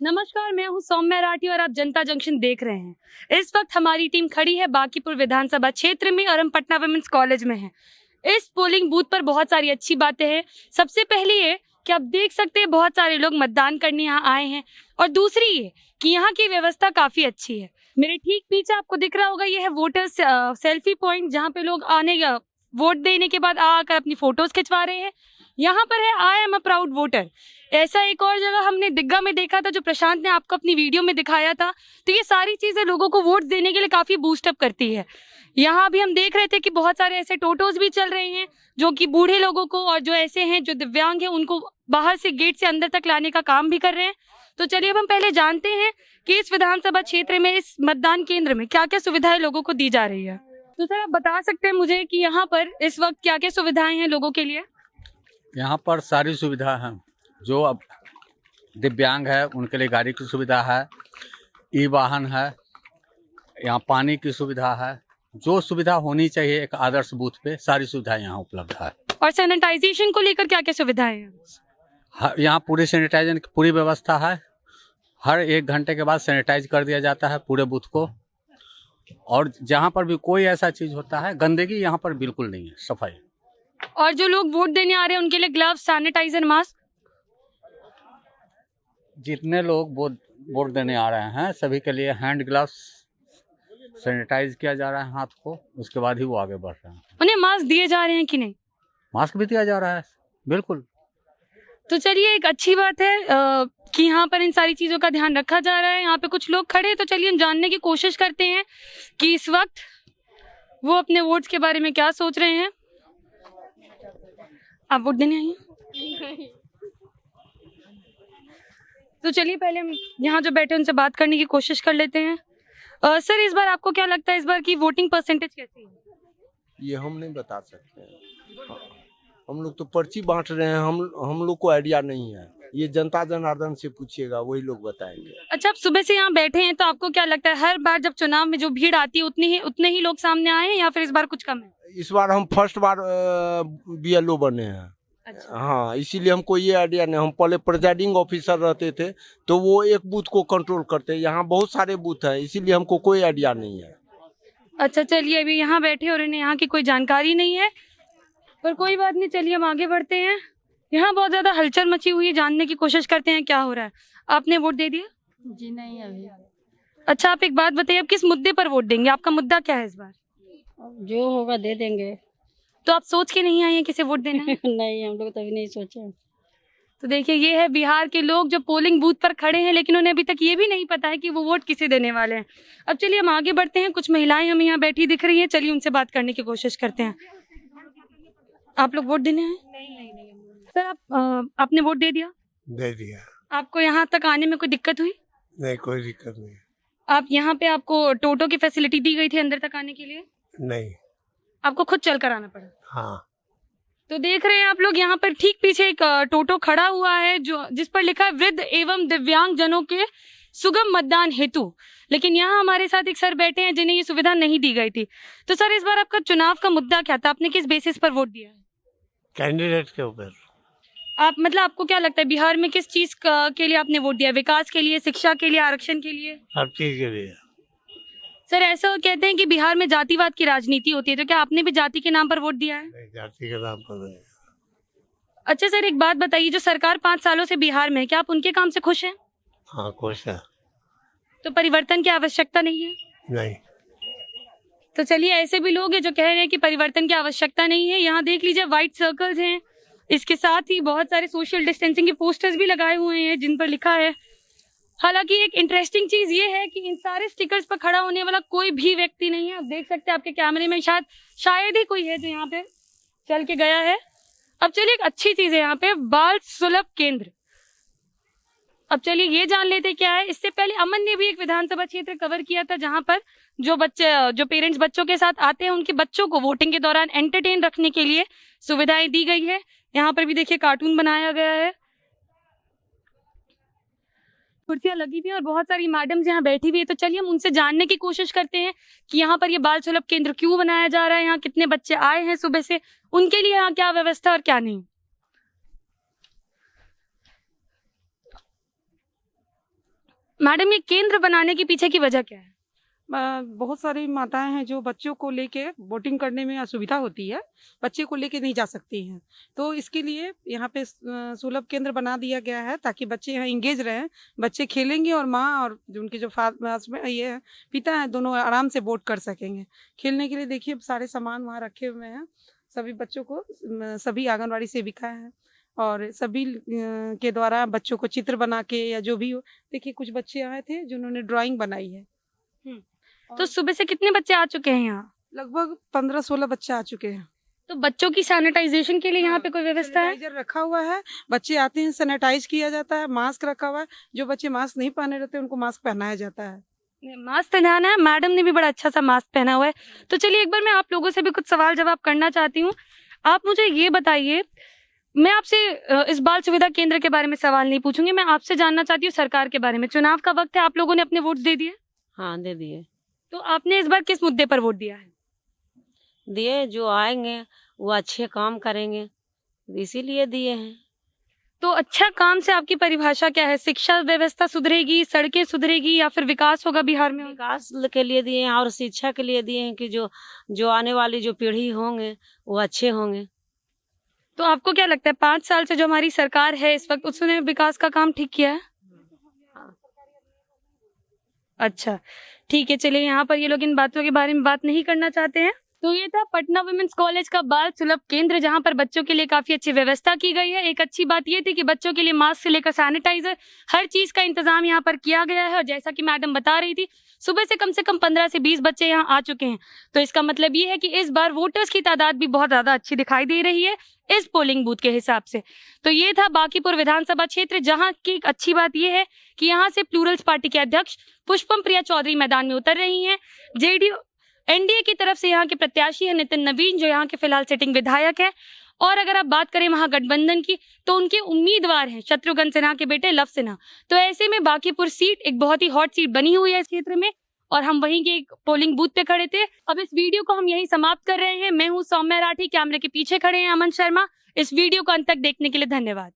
नमस्कार, मैं हूं सौम्या राठी और आप जनता जंक्शन देख रहे हैं। इस वक्त हमारी टीम खड़ी है बांकीपुर विधानसभा क्षेत्र में और हम पटना वुमेन्स कॉलेज में हैं। इस पोलिंग बूथ पर बहुत सारी अच्छी बातें हैं। सबसे पहली ये कि आप देख सकते हैं बहुत सारे लोग मतदान करने यहाँ आए हैं और दूसरी ये कि यहाँ की व्यवस्था काफी अच्छी है। मेरे ठीक पीछे आपको दिख रहा होगा, ये है वोटर सेल्फी पॉइंट, जहाँ पे लोग वोट देने के बाद आकर अपनी फोटोज खिंचवा रहे हैं। यहाँ पर है I am a proud voter. ऐसा एक और जगह हमने दिग्गा में देखा था, जो प्रशांत ने आपको अपनी वीडियो में दिखाया था। तो ये सारी चीजें लोगों को वोट देने के लिए काफी बूस्ट अप करती है। यहाँ भी हम देख रहे थे कि बहुत सारे ऐसे टोटोज भी चल रहे हैं जो कि बूढ़े लोगों को और जो ऐसे हैं जो दिव्यांग हैं उनको बाहर से गेट से अंदर तक लाने का काम भी कर रहे हैं। तो चलिए अब हम पहले जानते हैं कि इस विधानसभा क्षेत्र में, इस मतदान केंद्र में क्या क्या सुविधाएं लोगों को दी जा रही है। तो सर, आप बता सकते हैं मुझे कि यहाँ पर इस वक्त क्या क्या सुविधाएं हैं लोगों के लिए? यहाँ पर सारी सुविधा है। जो अब दिव्यांग है उनके लिए गाड़ी की सुविधा है, ई वाहन है, यहाँ पानी की सुविधा है। जो सुविधा होनी चाहिए एक आदर्श बूथ पे, सारी सुविधाएं यहाँ उपलब्ध है। और सैनिटाइजेशन को लेकर क्या क्या सुविधाएं हैं? यहाँ पूरी सैनिटाइजेशन की पूरी व्यवस्था है। हर 1 घंटे के बाद सैनिटाइज कर दिया जाता है पूरे बूथ को। और जहाँ पर भी कोई ऐसा चीज होता है, गंदगी यहाँ पर बिल्कुल नहीं है, सफाई। और जो लोग वोट देने आ रहे हैं उनके लिए ग्लव्स, सैनिटाइजर, मास्क। जितने लोग वोट देने आ रहे हैं सभी के लिए हैंड ग्लव्स, सैनिटाइज किया जा रहा है हाथ को, उसके बाद ही वो आगे बढ़ रहे हैं। उन्हें मास्क दिए जा रहे हैं कि नहीं? मास्क भी दिया जा रहा है, बिल्कुल। तो चलिए, एक अच्छी बात है कि यहाँ पर इन सारी चीजों का ध्यान रखा जा रहा है। यहाँ पे कुछ लोग खड़े हैं, तो चलिए हम जानने की कोशिश करते हैं कि इस वक्त वो अपने वोट्स के बारे में क्या सोच रहे हैं। आप वोट देने आई हैं? तो चलिए पहले हम यहाँ जो बैठे उनसे बात करने की कोशिश कर लेते हैं। सर, इस बार आपको क्या लगता है, इस बार की वोटिंग परसेंटेज कैसी है? ये हम नहीं बता सकते हैं। हम लोग तो पर्ची बांट रहे हैं, हम लोग को आइडिया नहीं है। ये जनता जनार्दन से पूछिएगा, वही लोग बताएंगे। अच्छा, आप सुबह से यहाँ बैठे हैं, तो आपको क्या लगता है हर बार जब चुनाव में जो भीड़ आती है उतने ही लोग सामने आए हैं या फिर इस बार कुछ कम है? इस बार हम फर्स्ट बार BLO बने हैं। अच्छा। हाँ, इसीलिए हमको ये आइडिया नहीं। हम पहले प्रिजाइडिंग ऑफिसर रहते थे, तो वो एक बूथ को कंट्रोल करते हैं। यहाँ बहुत सारे बूथ हैं, इसीलिए हमको कोई आइडिया नहीं है। अच्छा, चलिए अभी यहाँ बैठे और इन्हें यहाँ की कोई जानकारी नहीं है, पर कोई बात नहीं, चलिए हम आगे बढ़ते हैं। यहाँ बहुत ज्यादा हलचल मची हुई है, जानने की कोशिश करते हैं क्या हो रहा है। आपने वोट दे दिया? जी नहीं, अभी। अच्छा, आप एक बात बताइए, आप किस मुद्दे पर वोट देंगे? आपका मुद्दा क्या है इस बार? जो होगा दे देंगे। तो आप सोच के नहीं आए हैं किसे वोट देना है? नहीं, हम लोग तो अभी नहीं सोचे। तो देखिए, ये है बिहार के लोग जो पोलिंग बूथ पर खड़े हैं, लेकिन उन्हें अभी तक ये भी नहीं पता है कि वो वोट किसे देने वाले हैं। अब चलिए हम आगे बढ़ते हैं। कुछ महिलाएं हमें यहाँ बैठी दिख रही हैं, चलिए उनसे बात करने की कोशिश करते हैं। आप लोग वोट देने आए? नहीं। सर, आपने वोट दे दिया? दे दिया। आपको यहाँ तक आने में कोई दिक्कत हुई? नहीं, कोई दिक्कत नहीं। आप यहाँ पे, आपको टोटो की फैसिलिटी दी गई थी अंदर तक आने के लिए? नहीं। आपको खुद चल कर आना पड़ा? हाँ। तो देख रहे हैं आप लोग, यहाँ पर ठीक पीछे एक टोटो खड़ा हुआ है जो जिस पर लिखा है वृद्ध एवं दिव्यांग जनों के सुगम मतदान हेतु। लेकिन यहाँ हमारे साथ एक सर बैठे हैं जिन्हें ये सुविधा नहीं दी गई थी। तो सर, इस बार आपका चुनाव का मुद्दा क्या था? आपने किस बेसिस पर वोट दिया है? कैंडिडेट के ऊपर। आप मतलब आपको क्या लगता है बिहार में किस चीज के लिए आपने वोट दिया? विकास के लिए, शिक्षा के लिए, आरक्षण के लिए? हर चीज के लिए। सर, ऐसा कहते हैं कि बिहार में जातिवाद की राजनीति होती है, तो क्या आपने भी जाति के नाम पर वोट दिया है? नहीं, जाति के नाम पर नहीं। अच्छा सर, एक बात बताइए, जो सरकार 5 सालों से बिहार में है, क्या आप उनके काम से खुश हैं? हाँ, खुश है। तो परिवर्तन की आवश्यकता नहीं है? नहीं। तो चलिए, ऐसे भी लोग हैं जो कह रहे हैं कि परिवर्तन की आवश्यकता नहीं है। यहाँ देख लीजिए, व्हाइट सर्कल्स हैं, इसके साथ ही बहुत सारे सोशल डिस्टेंसिंग के पोस्टर्स भी लगाए हुए हैं जिन पर लिखा है। हालांकि एक इंटरेस्टिंग चीज ये है कि इन सारे स्टिकर्स पर खड़ा होने वाला कोई भी व्यक्ति नहीं है। आप देख सकते हैं आपके कैमरे में, शायद ही कोई है जो यहाँ पे चल के गया है। अब चलिए, एक अच्छी चीज है यहाँ पे, बाल सुलभ केंद्र। अब चलिए ये जान लेते क्या है। इससे पहले अमन ने भी एक विधानसभा क्षेत्र कवर किया था जहां पर जो पेरेंट्स बच्चों के साथ आते हैं उनके बच्चों को वोटिंग के दौरान एंटरटेन रखने के लिए सुविधाएं दी गई है। यहाँ पर भी देखिए कार्टून बनाया गया है, कुर्सियां लगी हुई है और बहुत सारी मैडम्स यहाँ बैठी हुई है। तो चलिए हम उनसे जानने की कोशिश करते हैं कि यहाँ पर ये बाल सुलभ केंद्र क्यों बनाया जा रहा है, यहाँ कितने बच्चे आए हैं सुबह से, उनके लिए यहाँ क्या व्यवस्था और क्या नहीं। मैडम, ये केंद्र बनाने के पीछे की वजह क्या है? बहुत सारी माताएं हैं जो बच्चों को लेके वोटिंग करने में असुविधा होती है, बच्चे को लेके नहीं जा सकती हैं, तो इसके लिए यहाँ पे सुलभ केंद्र बना दिया गया है ताकि बच्चे यहाँ इंगेज रहें। बच्चे खेलेंगे और माँ और जो उनके जो ये है पिता है, दोनों आराम से वोट कर सकेंगे। खेलने के लिए देखिए सारे सामान वहाँ रखे हुए हैं। सभी बच्चों को सभी आंगनवाड़ी सेविका हैं और सभी के द्वारा बच्चों को चित्र बना के या जो भी हो, देखिए कुछ बच्चे आए थे जिन्होंने ड्राइंग बनाई है। तो सुबह से कितने बच्चे आ चुके हैं यहाँ? लगभग 15-16 बच्चे आ चुके हैं। तो बच्चों की सैनिटाइजेशन के लिए यहाँ पे कोई व्यवस्था है? सैनिटाइजर रखा हुआ है, बच्चे आते हैं सैनिटाइज किया जाता है, मास्क रखा हुआ है। जो बच्चे मास्क नहीं पहने रहते उनको मास्क पहनाया जाता है। मास्क पहनाना है, मैडम ने भी बड़ा अच्छा सा मास्क पहना हुआ है। तो चलिए एक बार मैं आप लोगों से भी कुछ सवाल जवाब करना चाहती हूँ। आप मुझे ये बताइए, मैं आपसे इस बाल सुविधा केंद्र के बारे में सवाल नहीं पूछूंगी, मैं आपसे जानना चाहती हूँ सरकार के बारे में। चुनाव का वक्त है, आप लोगों ने अपने वोट दे दिए? हाँ दे दिए। तो आपने इस बार किस मुद्दे पर वोट दिया है? दिए, जो आएंगे वो अच्छे काम करेंगे इसीलिए दिए हैं। तो अच्छा काम से आपकी परिभाषा क्या है? शिक्षा व्यवस्था सुधरेगी, सड़कें सुधरेगी या फिर विकास होगा बिहार में? विकास के लिए दिए हैं और शिक्षा के लिए दिए हैं कि जो आने वाली जो पीढ़ी होंगे वो अच्छे होंगे। तो आपको क्या लगता है 5 साल से जो हमारी सरकार है इस वक्त, उसने विकास का काम ठीक किया है? अच्छा ठीक है, चलिए यहाँ पर ये लोग इन बातों के बारे में बात नहीं करना चाहते हैं। तो ये था पटना वुमेन्स कॉलेज का बाल सुलभ केंद्र, जहाँ पर बच्चों के लिए काफी अच्छी व्यवस्था की गई है। एक अच्छी बात ये थी कि बच्चों के लिए मास्क से लेकर सैनिटाइजर हर चीज का इंतजाम यहाँ पर किया गया है। और जैसा कि मैडम बता रही थी, सुबह से कम 15 से 20 बच्चे यहाँ आ चुके हैं। तो इसका मतलब ये है कि इस बार वोटर्स की तादाद भी बहुत ज्यादा अच्छी दिखाई दे रही है इस पोलिंग बूथ के हिसाब से। तो ये था बांकीपुर विधानसभा क्षेत्र, जहाँ की एक अच्छी बात यह है कि यहाँ से प्लूरल्स पार्टी के अध्यक्ष पुष्पम प्रिया चौधरी मैदान में उतर रही हैं। जेडीयू एनडीए की तरफ से यहाँ के प्रत्याशी है नितिन नवीन, जो यहाँ के फिलहाल सिटिंग विधायक है। और अगर आप बात करें महागठबंधन की, तो उनके उम्मीदवार हैं शत्रुघ्न सिन्हा के बेटे लव सिन्हा। तो ऐसे में बांकीपुर सीट एक बहुत ही हॉट सीट बनी हुई है इस क्षेत्र में, और हम वहीं के पोलिंग बूथ पे खड़े थे। अब इस वीडियो को हम यहीं समाप्त कर रहे हैं। मैं हूँ सौम्या राठी, कैमरे के पीछे खड़े हैं अमन शर्मा। इस वीडियो को अंत तक देखने के लिए धन्यवाद।